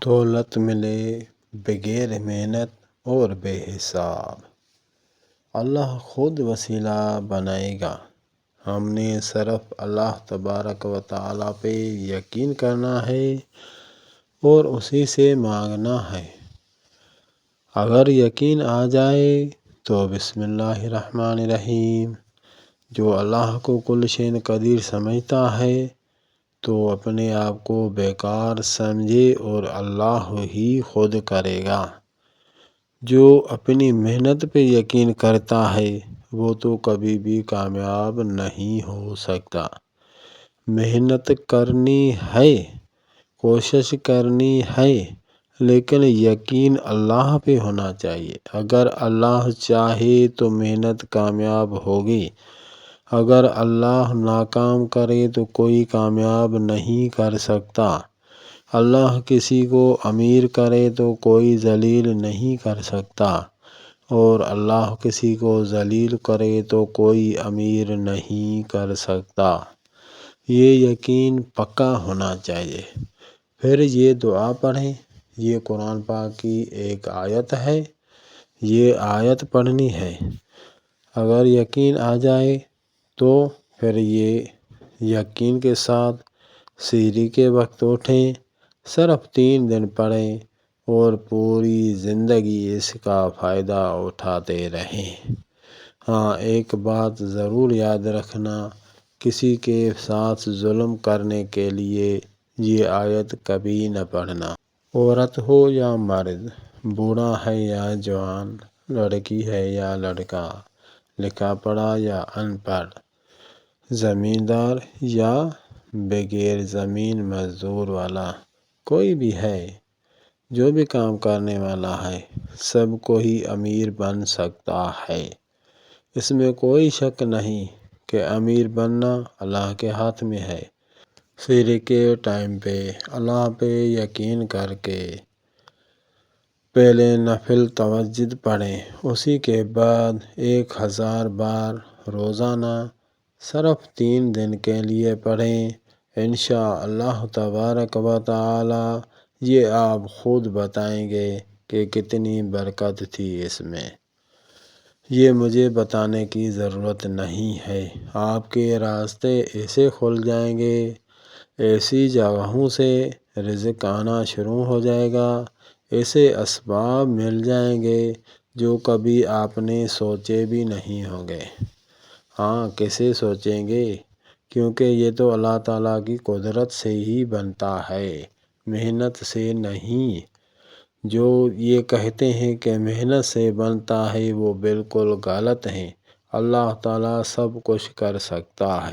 دولت ملے بغیر محنت اور بے حساب، اللہ خود وسیلہ بنائے گا۔ ہم نے صرف اللہ تبارک و تعالیٰ پہ یقین کرنا ہے اور اسی سے مانگنا ہے۔ اگر یقین آ جائے تو بسم اللہ الرحمن الرحیم، جو اللہ کو کل شیء قدیر سمجھتا ہے تو اپنے آپ کو بیکار سمجھے اور اللہ ہی خود کرے گا۔ جو اپنی محنت پہ یقین کرتا ہے وہ تو کبھی بھی کامیاب نہیں ہو سکتا۔ محنت کرنی ہے، کوشش کرنی ہے، لیکن یقین اللہ پہ ہونا چاہیے۔ اگر اللہ چاہے تو محنت کامیاب ہوگی، اگر اللہ ناکام کرے تو کوئی کامیاب نہیں کر سکتا۔ اللہ کسی کو امیر کرے تو کوئی ذلیل نہیں کر سکتا، اور اللہ کسی کو ذلیل کرے تو کوئی امیر نہیں کر سکتا۔ یہ یقین پکا ہونا چاہیے۔ پھر یہ دعا پڑھیں۔ یہ قرآن پاک کی ایک آیت ہے، یہ آیت پڑھنی ہے۔ اگر یقین آ جائے تو پھر یہ یقین کے ساتھ سحری کے وقت اٹھیں، صرف 3 دن پڑھیں اور پوری زندگی اس کا فائدہ اٹھاتے رہیں۔ ہاں، ایک بات ضرور یاد رکھنا، کسی کے ساتھ ظلم کرنے کے لیے یہ آیت کبھی نہ پڑھنا۔ عورت ہو یا مرد، بوڑھا ہے یا جوان، لڑکی ہے یا لڑکا، لکھا پڑھا یا ان پڑھ، زمیندار یا بغیر زمین مزدور والا، کوئی بھی ہے، جو بھی کام کرنے والا ہے، سب کو ہی امیر بن سکتا ہے۔ اس میں کوئی شک نہیں کہ امیر بننا اللہ کے ہاتھ میں ہے۔ سحری کے ٹائم پہ اللہ پہ یقین کر کے پہلے نفل تہجد پڑھیں، اسی کے بعد 1000 بار روزانہ صرف 3 دن کے لیے پڑھیں۔ انشاءاللہ تبارک و تعالی یہ آپ خود بتائیں گے کہ کتنی برکت تھی اس میں۔ یہ مجھے بتانے کی ضرورت نہیں ہے، آپ کے راستے ایسے کھل جائیں گے، ایسی جگہوں سے رزق آنا شروع ہو جائے گا، ایسے اسباب مل جائیں گے جو کبھی آپ نے سوچے بھی نہیں ہوں گے۔ ہاں، کیسے سوچیں گے؟ کیونکہ یہ تو اللہ تعالیٰ کی قدرت سے ہی بنتا ہے، محنت سے نہیں۔ جو یہ کہتے ہیں کہ محنت سے بنتا ہے وہ بالکل غلط ہیں۔ اللہ تعالیٰ سب کچھ کر سکتا ہے۔